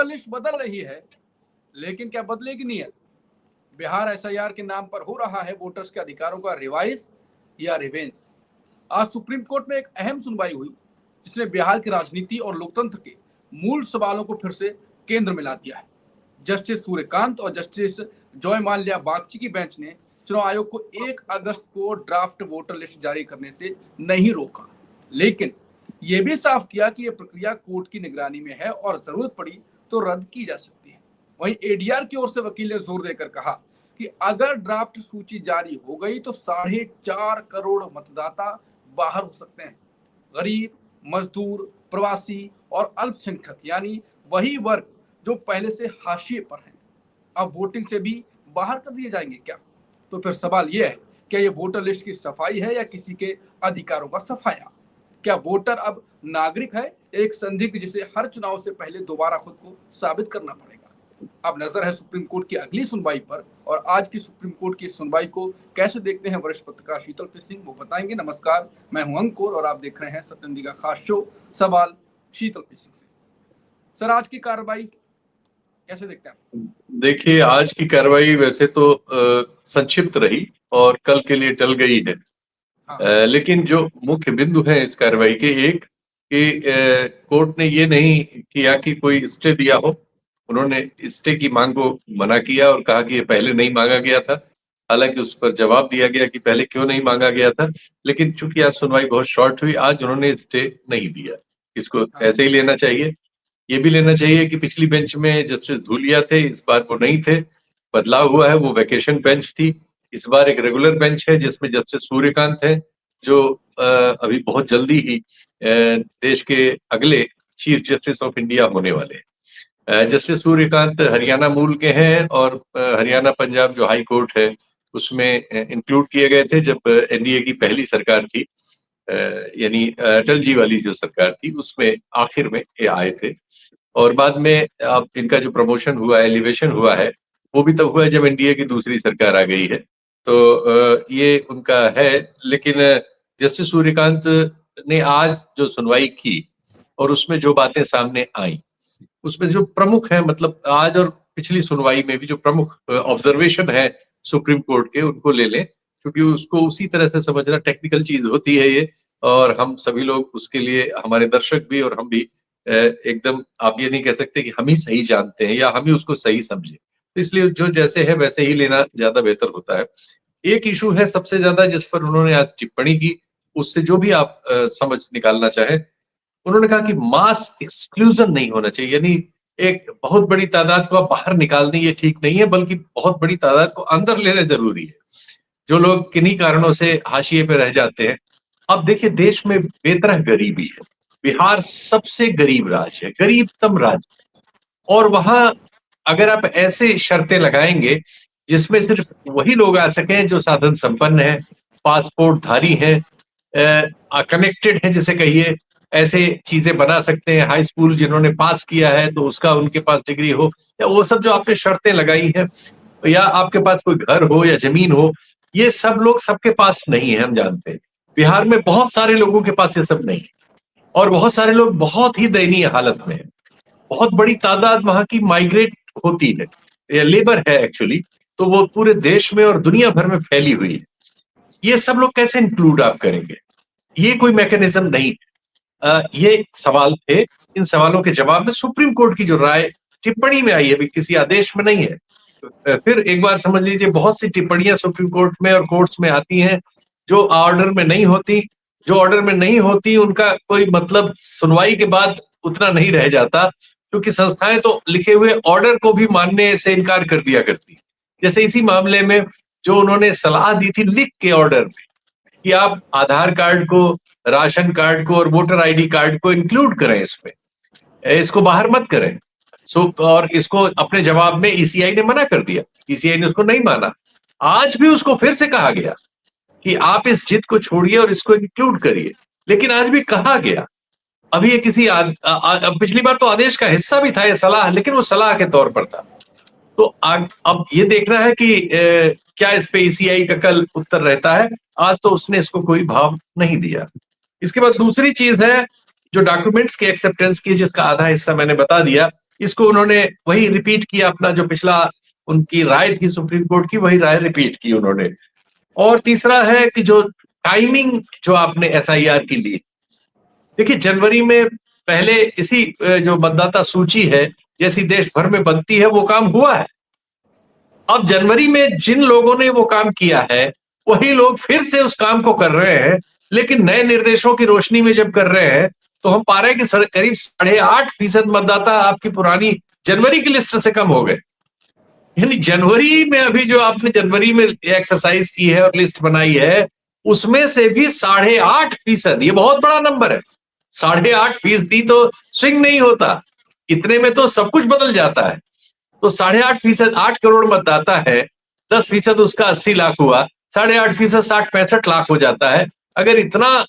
Voter list बदल रही है, लेकिन क्या बदलेगी नीयत? बिहार एसआईआर के नाम पर हो रहा है वोटर्स के अधिकारों का रिवाइज या रिवेंज। आज सुप्रीम कोर्ट में एक अहम सुनवाई हुई, जिसने बिहार की राजनीति और लोकतंत्र के मूल सवालों को फिर से केंद्र में ला दिया है। जस्टिस सूर्यकांत और जस्टिस जॉय माल्या बागची की बेंच ने चुनाव आयोग को 1 अगस्त को ड्राफ्ट वोटर लिस्ट जारी करने से नहीं रोका, लेकिन यह भी साफ किया कि यह प्रक्रिया कोर्ट की निगरानी में है और जरूरत पड़ी तो रद्द की जा सकती है। वहीं एडीआर की ओर से वकील ने जोर देकर कहा कि अगर ड्राफ्ट सूची जारी हो गई तो 4.5 करोड़ मतदाता बाहर हो सकते हैं। गरीब, मजदूर, प्रवासी और अल्पसंख्यक, यानी वही वर्ग जो पहले से हाशिए पर हैं, अब वोटिंग से भी बाहर कर दिए जाएंगे क्या? तो फिर सवाल यह है, क्या ये वोटर लिस्ट की सफाई है या किसी के अधिकारों का सफाया? क्या वोटर अब नागरिक है, एक संदिग्ध जिसे हर चुनाव से पहले दोबारा खुद को साबित करना पड़ेगा? अब नजर है सुप्रीम कोर्ट की अगली सुनवाई पर, और आज की सुप्रीम कोर्ट की सुनवाई को कैसे देखते हैं वरिष्ठ पत्रकार शीतल पी सिंह, वो बताएंगे। नमस्कार, मैं हूं अंकुर और आप देख रहे हैं सत्यम दी का खास शो सवाल शीतल पी सिंह से। सर, आज की कार्रवाई कैसे देखते हैं? देखिए, आज की कार्रवाई वैसे तो संक्षिप्त रही और कल के लिए टल गई है। हाँ। लेकिन जो मुख्य बिंदु है इस कार्रवाई के, एक कि कोर्ट ने ये नहीं किया कि कोई स्टे दिया हो। उन्होंने स्टे की मांग को मना किया और कहा कि ये पहले नहीं मांगा गया था। हालांकि उस पर जवाब दिया गया कि पहले क्यों नहीं मांगा गया था, लेकिन चूंकि आज सुनवाई बहुत शॉर्ट हुई, आज उन्होंने स्टे नहीं दिया। इसको ऐसे ही लेना चाहिए। ये भी लेना चाहिए कि पिछली बेंच में जस्टिस धूलिया थे, इस बार वो नहीं थे, बदलाव हुआ है। वो वैकेशन बेंच थी, इस बार एक रेगुलर बेंच है जिसमें जस्टिस सूर्यकांत है, जो अभी बहुत जल्दी ही देश के अगले चीफ जस्टिस ऑफ इंडिया होने वाले हैं। जस्टिस सूर्यकांत हरियाणा मूल के हैं और हरियाणा पंजाब जो हाई कोर्ट है उसमें इंक्लूड किए गए थे जब एनडीए की पहली सरकार थी, यानी अटल जी वाली जो सरकार थी, उसमें आखिर में ये आए थे। और बाद में अब इनका जो प्रमोशन हुआ है, एलिवेशन हुआ है, वो भी तब हुआ है जब एनडीए की दूसरी सरकार आ गई है। तो ये उनका है। लेकिन जस्टिस सूर्यकांत ने आज जो सुनवाई की और उसमें जो बातें सामने आई, उसमें जो प्रमुख है, मतलब आज और पिछली सुनवाई में भी जो प्रमुख ऑब्जर्वेशन है सुप्रीम कोर्ट के, उनको ले लें, क्योंकि उसको उसी तरह से समझना टेक्निकल चीज होती है ये, और हम सभी लोग उसके लिए, हमारे दर्शक भी और हम भी एकदम, आप ये नहीं कह सकते कि हम ही सही जानते हैं या हम ही उसको सही समझे। तो इसलिए जो जैसे है वैसे ही लेना ज्यादा बेहतर होता है। एक इशू है सबसे ज्यादा जिस पर उन्होंने आज टिप्पणी की, उससे जो भी आप समझ निकालना चाहे, उन्होंने कहा कि मास एक्सक्लूजन नहीं होना चाहिए, यानी एक बहुत बड़ी तादाद को आप बाहर निकाल दें, ये ठीक नहीं है, बल्कि बहुत बड़ी तादाद को अंदर लेना जरूरी है, जो लोग किन्हीं कारणों से हाशिए पे रह जाते हैं। अब देखिए, देश में बेतरह गरीबी है, बिहार सबसे गरीब राज्य है, गरीबतम राज्य, और वहां अगर आप ऐसे शर्तें लगाएंगे जिसमें सिर्फ वही लोग आ सकें जो साधन संपन्न है, पासपोर्ट धारी हैं, कनेक्टेड है जिसे कहिए, ऐसे चीजें बना सकते हैं, हाई स्कूल जिन्होंने पास किया है तो उसका उनके पास डिग्री हो, या वो सब जो आपने शर्तें लगाई है, या आपके पास कोई घर हो या जमीन हो, ये सब लोग सबके पास नहीं है, हम जानते हैं। बिहार में बहुत सारे लोगों के पास ये सब नहीं है, और बहुत सारे लोग बहुत ही दयनीय हालत में है। बहुत बड़ी तादाद वहां की माइग्रेट होती है, लेबर है एक्चुअली, तो वो पूरे देश में और दुनिया भर में फैली हुई है। ये सब लोग कैसे इंक्लूड आप करेंगे? ये कोई मैकेनिज्म नहीं है। ये सवाल थे, इन सवालों के जवाब में सुप्रीम कोर्ट की जो राय टिप्पणी में आई है, अभी किसी आदेश में नहीं है। फिर एक बार समझ लीजिए, बहुत सी टिप्पणियां सुप्रीम कोर्ट में और कोर्ट्स में आती हैं जो ऑर्डर में नहीं होती। जो ऑर्डर में नहीं होती उनका कोई मतलब सुनवाई के बाद उतना नहीं रह जाता, क्योंकि संस्थाएं तो लिखे हुए ऑर्डर को भी मानने से इनकार कर दिया करती। जैसे इसी मामले में जो उन्होंने सलाह दी थी लिख के ऑर्डर में कि आप आधार कार्ड को, राशन कार्ड को और वोटर आईडी कार्ड को इंक्लूड करें इसमें, इसको बाहर मत करें। और इसको अपने जवाब में ईसीआई ने मना कर दिया, ईसीआई ने उसको नहीं माना। आज भी उसको फिर से कहा गया कि आप इस जिद को छोड़िए और इसको इंक्लूड करिए, लेकिन आज भी कहा गया, अभी ये किसी पिछली बार तो आदेश का हिस्सा भी था ये सलाह, लेकिन वो सलाह के तौर पर था। तो अब ये देखना है कि क्या इस पे ईसीआई का कल उत्तर रहता है। आज तो उसने इसको कोई भाव नहीं दिया। इसके बाद दूसरी चीज है जो डॉक्यूमेंट्स के एक्सेप्टेंस की, जिसका आधा हिस्सा मैंने बता दिया। इसको उन्होंने वही रिपीट किया, अपना जो पिछला उनकी राय थी सुप्रीम कोर्ट की, वही राय रिपीट की उन्होंने। और तीसरा है कि जो टाइमिंग जो आपने एसआईआर की ली, देखिए जनवरी में पहले इसी जो मतदाता सूची है जैसी देश भर में बनती है वो काम हुआ है। अब जनवरी में जिन लोगों ने वो काम किया है वही लोग फिर से उस काम को कर रहे हैं, लेकिन नए निर्देशों की रोशनी में जब कर रहे हैं तो हम पा रहे हैं कि करीब 8.5% मतदाता आपकी पुरानी जनवरी की लिस्ट से कम हो गए। यानी जनवरी में अभी जो आपने जनवरी में एक्सरसाइज की है और लिस्ट बनाई है उसमें से भी 8.5%, ये बहुत बड़ा नंबर है। 8.5% तो स्विंग नहीं होता, इतने में तो सब कुछ बदल जाता है। तो 8.5%, 8 करोड़ मतदाता है, 10% उसका 80 लाख हुआ, 8.5% 60-65 लाख हो जाता है। अगर इतना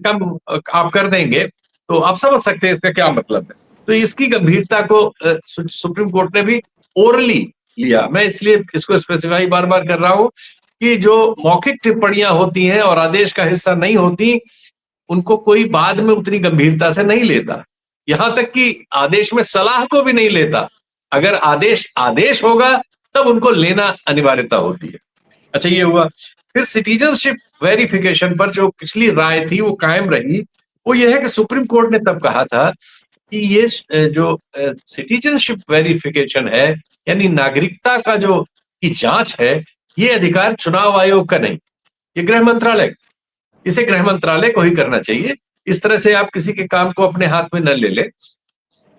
कम आप कर देंगे तो आप समझ सकते हैं इसका क्या मतलब है। तो इसकी गंभीरता को सुप्रीम कोर्ट ने भी ओरली लिया। मैं इसलिए इसको स्पेसिफाई बार बार कर रहा हूं कि जो मौखिक टिप्पणियां होती हैं और आदेश का हिस्सा नहीं होती, उनको कोई बाद में उतनी गंभीरता से नहीं लेता, यहां तक कि आदेश में सलाह को भी नहीं लेता। अगर आदेश आदेश होगा तब उनको लेना अनिवार्यता होती है। अच्छा, ये हुआ। फिर सिटीजनशिप वेरिफिकेशन पर जो पिछली राय थी वो कायम रही। वो ये है कि सुप्रीम कोर्ट ने तब कहा था कि ये जो सिटीजनशिप वेरिफिकेशन है, यानी नागरिकता का जो की जांच है, ये अधिकार चुनाव आयोग का नहीं, ये गृह मंत्रालय, इसे गृह मंत्रालय को ही करना चाहिए। इस तरह से आप किसी के काम को अपने हाथ में न ले ले।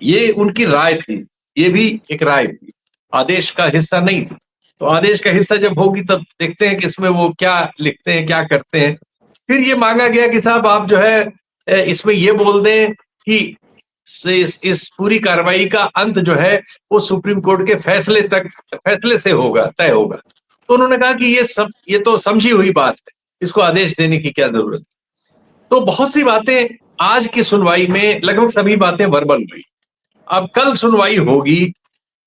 ये उनकी राय थी, ये भी एक राय थी, आदेश का हिस्सा नहीं थी। तो आदेश का हिस्सा जब होगी तब देखते हैं कि इसमें वो क्या लिखते हैं, क्या करते हैं। फिर ये मांगा गया कि साहब आप जो है इसमें ये बोल दें कि इस पूरी कार्रवाई का अंत जो है वो सुप्रीम कोर्ट के फैसले से होगा, तय होगा। तो उन्होंने कहा कि ये तो समझी हुई बात है, इसको आदेश देने की क्या जरूरत है। तो बहुत सी बातें आज की सुनवाई में, लगभग सभी बातें वर्बल हुई। अब कल सुनवाई होगी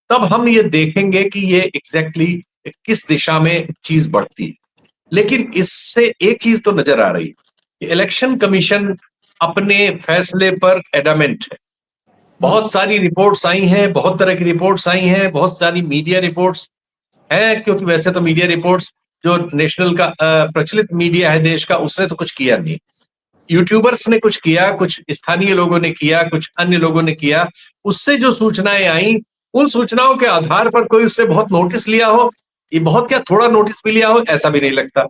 तब हम ये देखेंगे कि ये एग्जैक्टली किस दिशा में चीज बढ़ती है। लेकिन इससे एक चीज तो नजर आ रही है कि इलेक्शन कमीशन अपने फैसले पर एडामेंट है। बहुत सारी रिपोर्ट्स आई हैं, बहुत तरह की रिपोर्ट्स आई हैं, बहुत सारी मीडिया रिपोर्ट्स हैं, क्योंकि वैसे तो मीडिया रिपोर्ट्स जो नेशनल का प्रचलित मीडिया है देश का, उसने तो कुछ किया नहीं। यूट्यूबर्स ने कुछ किया, कुछ स्थानीय लोगों ने किया, कुछ अन्य लोगों ने किया। उससे जो सूचनाएं आई, उन सूचनाओं के आधार पर कोई उससे बहुत नोटिस लिया हो, ये बहुत क्या थोड़ा नोटिस भी लिया हो, ऐसा भी नहीं लगता।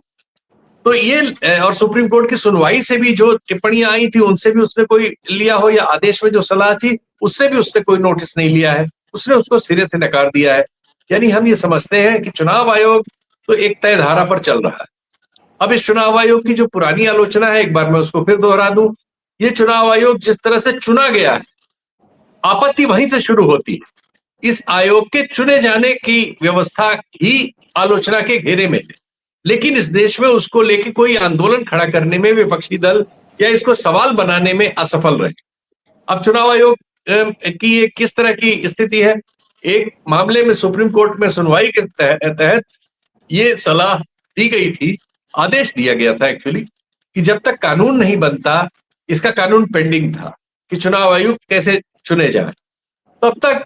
तो ये और सुप्रीम कोर्ट की सुनवाई से भी जो टिप्पणियां आई थी उनसे भी उसने कोई लिया हो, या आदेश में जो सलाह थी उससे भी उसने कोई नोटिस नहीं लिया है, उसने उसको सिरे से नकार दिया है। यानी हम ये समझते हैं कि चुनाव आयोग तो एक तय धारा पर चल रहा है। अब इस चुनाव आयोग की जो पुरानी आलोचना है, एक बार मैं उसको फिर दोहरा दूं, ये चुनाव आयोग जिस तरह से चुना गया है, आपत्ति वहीं से शुरू होती है। इस आयोग के चुने जाने की व्यवस्था ही आलोचना के घेरे में है, लेकिन इस देश में उसको लेके कोई आंदोलन खड़ा करने में विपक्षी दल या इसको सवाल बनाने में असफल रहे। अब चुनाव आयोग की ये किस तरह की स्थिति है, एक मामले में सुप्रीम कोर्ट में सुनवाई के तहत ये सलाह दी गई थी, आदेश दिया गया था एक्चुअली, कि जब तक कानून नहीं बनता, इसका कानून पेंडिंग था कि चुनाव आयुक्त कैसे चुने जाए, तब तक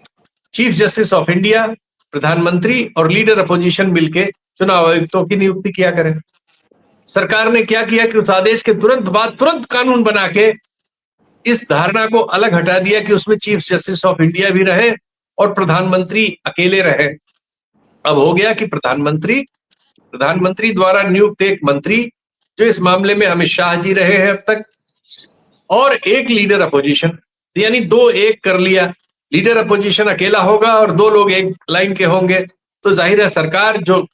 चीफ जस्टिस ऑफ इंडिया, प्रधानमंत्री और लीडर अपोजिशन मिलके चुनाव आयुक्तों की नियुक्ति किया करें। सरकार ने क्या किया कि उस आदेश के तुरंत बाद तुरंत कानून बना के इस धारणा को अलग हटा दिया कि उसमें चीफ जस्टिस ऑफ इंडिया भी रहे और प्रधानमंत्री अकेले रहे। अब हो गया कि प्रधानमंत्री द्वारा नियुक्त एक मंत्री, जो इस मामले में अमित शाह जी रहे हैं अब तक, और एक लीडर अपोजिशन, यानी 2-1 कर लिया। लीडर अपोजिशन अकेला होगा और 2 लोग एक लाइन के होंगे, तो जाहिर है सरकार जो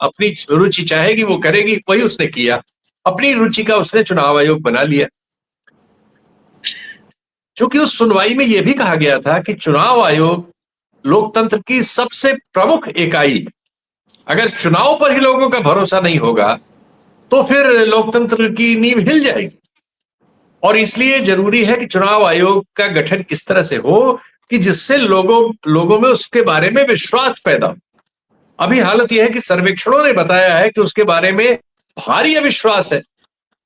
अपनी रुचि चाहेगी वो करेगी, वही उसने किया। अपनी रुचि का उसने चुनाव आयोग बना लिया। क्योंकि उस सुनवाई में यह भी कहा गया था कि चुनाव आयोग लोकतंत्र की सबसे प्रमुख इकाई है। अगर चुनाव पर ही लोगों का भरोसा नहीं होगा तो फिर लोकतंत्र की नींव हिल जाएगी। और इसलिए जरूरी है कि चुनाव आयोग का गठन किस तरह से हो कि जिससे लोगों में उसके बारे में विश्वास पैदा हो। अभी हालत यह है कि सर्वेक्षणों ने बताया है कि उसके बारे में भारी अविश्वास है,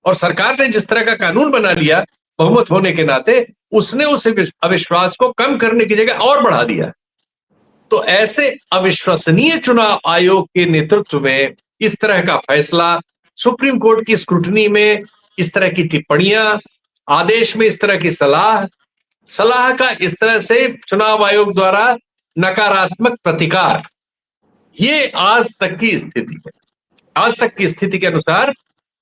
और सरकार ने जिस तरह का कानून बना लिया बहुमत होने के नाते, उसने उस अविश्वास को कम करने की जगह और बढ़ा दिया। तो ऐसे अविश्वसनीय चुनाव आयोग के नेतृत्व में इस तरह का फैसला, सुप्रीम कोर्ट की स्क्रूटनी में इस तरह की टिप्पणियां, आदेश में इस तरह की सलाह का इस तरह से चुनाव आयोग द्वारा नकारात्मक प्रतिकार, ये आज तक की स्थिति है। आज तक की स्थिति के अनुसार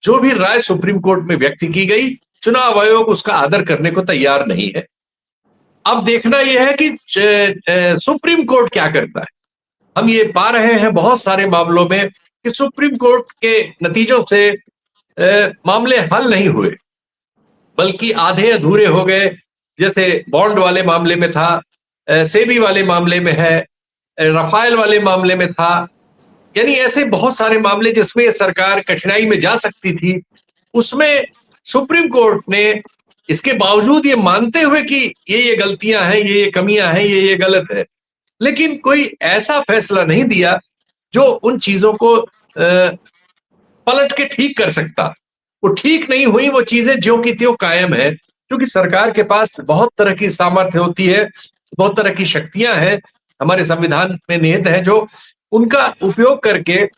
जो भी राय सुप्रीम कोर्ट में व्यक्त की गई, चुनाव आयोग उसका आदर करने को तैयार नहीं है। अब देखना यह है कि सुप्रीम कोर्ट क्या करता है। हम ये पा रहे हैं बहुत सारे मामलों में कि सुप्रीम कोर्ट के नतीजों से मामले हल नहीं हुए, बल्कि आधे अधूरे हो गए। जैसे बॉन्ड वाले मामले में था, सेबी वाले मामले में है, रफाल वाले मामले में था। यानी ऐसे बहुत सारे मामले जिसमें सरकार कठिनाई में जा सकती थी, उसमें सुप्रीम कोर्ट ने इसके बावजूद ये मानते हुए कि ये गलतियां हैं, ये कमियां हैं, ये गलत है, लेकिन कोई ऐसा फैसला नहीं दिया जो उन चीजों को पलट के ठीक कर सकता। वो ठीक नहीं हुई, वो चीजें ज्यों की त्यों कायम है, क्योंकि सरकार के पास बहुत तरह की सामर्थ्य होती है, बहुत तरह की शक्तियां हैं, हमारे संविधान में निहित है, जो उनका उपयोग करके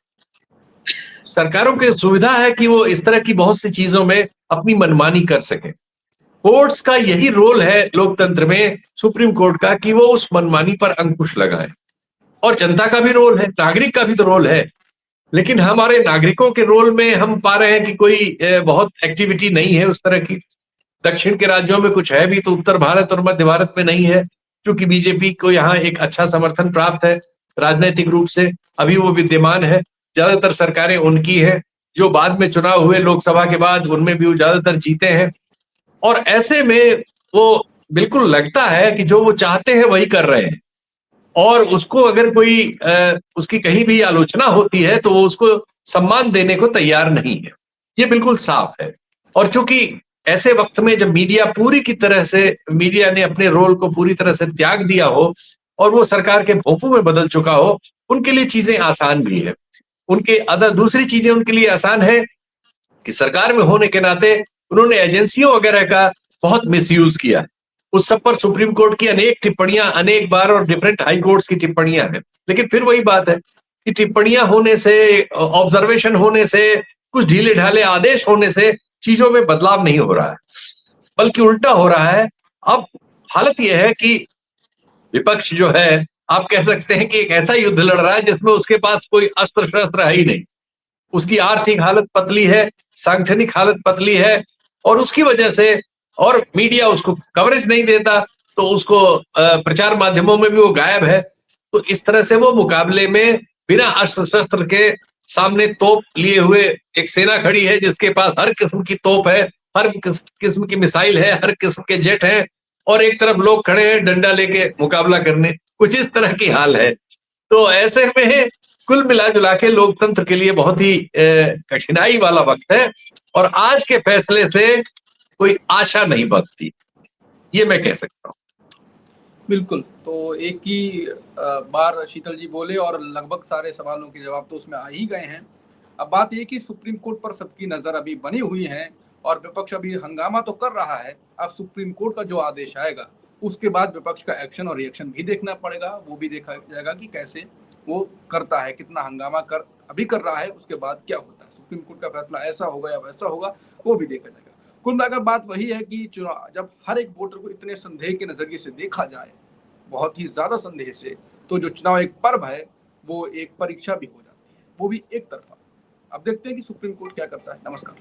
सरकारों की सुविधा है कि वो इस तरह की बहुत सी चीजों में अपनी मनमानी कर सके। कोर्ट्स का यही रोल है लोकतंत्र में, सुप्रीम कोर्ट का, कि वो उस मनमानी पर अंकुश लगाए। और जनता का भी रोल है, नागरिक का भी तो रोल है। लेकिन हमारे नागरिकों के रोल में हम पा रहे हैं कि कोई बहुत एक्टिविटी नहीं है उस तरह की। दक्षिण के राज्यों में कुछ है भी, तो उत्तर भारत और मध्य भारत में नहीं है, क्योंकि बीजेपी को यहाँ एक अच्छा समर्थन प्राप्त है राजनीतिक रूप से, अभी वो विद्यमान है। ज्यादातर सरकारें उनकी है, जो बाद में चुनाव हुए लोकसभा के बाद, उनमें भी वो ज्यादातर जीते हैं। और ऐसे में वो बिल्कुल लगता है कि जो वो चाहते हैं वही कर रहे हैं, और उसको अगर कोई उसकी कहीं भी आलोचना होती है तो वो उसको सम्मान देने को तैयार नहीं है। ये बिल्कुल साफ है। और चूंकि ऐसे वक्त में जब मीडिया ने अपने रोल को पूरी तरह से त्याग दिया हो और वो सरकार के भोंपू में बदल चुका हो, उनके लिए चीजें आसान भी है। दूसरी चीजें उनके लिए आसान है कि सरकार में होने के नाते उन्होंने एजेंसियों वगैरह का बहुत मिसयूज किया। उस सब पर सुप्रीम कोर्ट की अनेक टिप्पणियां, अनेक बार, और डिफरेंट हाई कोर्ट्स की टिप्पणियां हैं। लेकिन फिर वही बात है कि टिप्पणियां होने से, ऑब्जर्वेशन होने से, कुछ ढीले ढाले आदेश होने से चीजों में बदलाव नहीं हो रहा है, बल्कि उल्टा हो रहा है। अब हालत यह है कि विपक्ष जो है, आप कह सकते हैं कि एक ऐसा युद्ध लड़ रहा है जिसमें उसके पास कोई अस्त्र शस्त्र है ही नहीं। उसकी आर्थिक हालत पतली है, सांगठनिक हालत पतली है, और उसकी वजह से, और मीडिया उसको कवरेज नहीं देता, तो उसको प्रचार माध्यमों में भी वो गायब है। तो इस तरह से वो मुकाबले में बिना अस्त्र शस्त्र के सामने तोप लिए हुए एक सेना खड़ी है, जिसके पास हर किस्म की तोप है, हर किस्म की मिसाइल है, हर किस्म के जेट है, और एक तरफ लोग खड़े हैं डंडा लेके मुकाबला करने। कुछ इस तरह की हाल है। तो ऐसे में कुल मिला जुला के लोकतंत्र के लिए बहुत ही कठिनाई वाला वक्त है, और आज के फैसले से कोई आशा नहीं बनती, ये मैं कह सकता हूँ। बिल्कुल, तो एक ही बार शीतल जी बोले और लगभग सारे सवालों के जवाब तो उसमें आ ही गए हैं। अब बात ये कि सुप्रीम कोर्ट पर सबकी नज़र अभी बनी हुई है और विपक्ष अभी हंगामा तो कर रहा है। अब सुप्रीम कोर्ट का जो आदेश आएगा, उसके बाद विपक्ष का एक्शन और रिएक्शन भी देखना पड़ेगा। वो भी देखा जाएगा कि कैसे वो करता है, कितना हंगामा अभी कर रहा है, उसके बाद क्या होता है। सुप्रीम कोर्ट का फैसला ऐसा होगा या वैसा होगा, वो भी देखा जाएगा। कुल मिलाकर बात वही है कि चुनाव, जब हर एक वोटर को इतने संदेह के नजरिए से देखा जाए, बहुत ही ज्यादा संदेह से, तो जो चुनाव एक पर्व है, वो एक परीक्षा भी हो जाती है, वो भी एक तरफा। अब देखते हैं कि सुप्रीम कोर्ट क्या करता है। नमस्कार।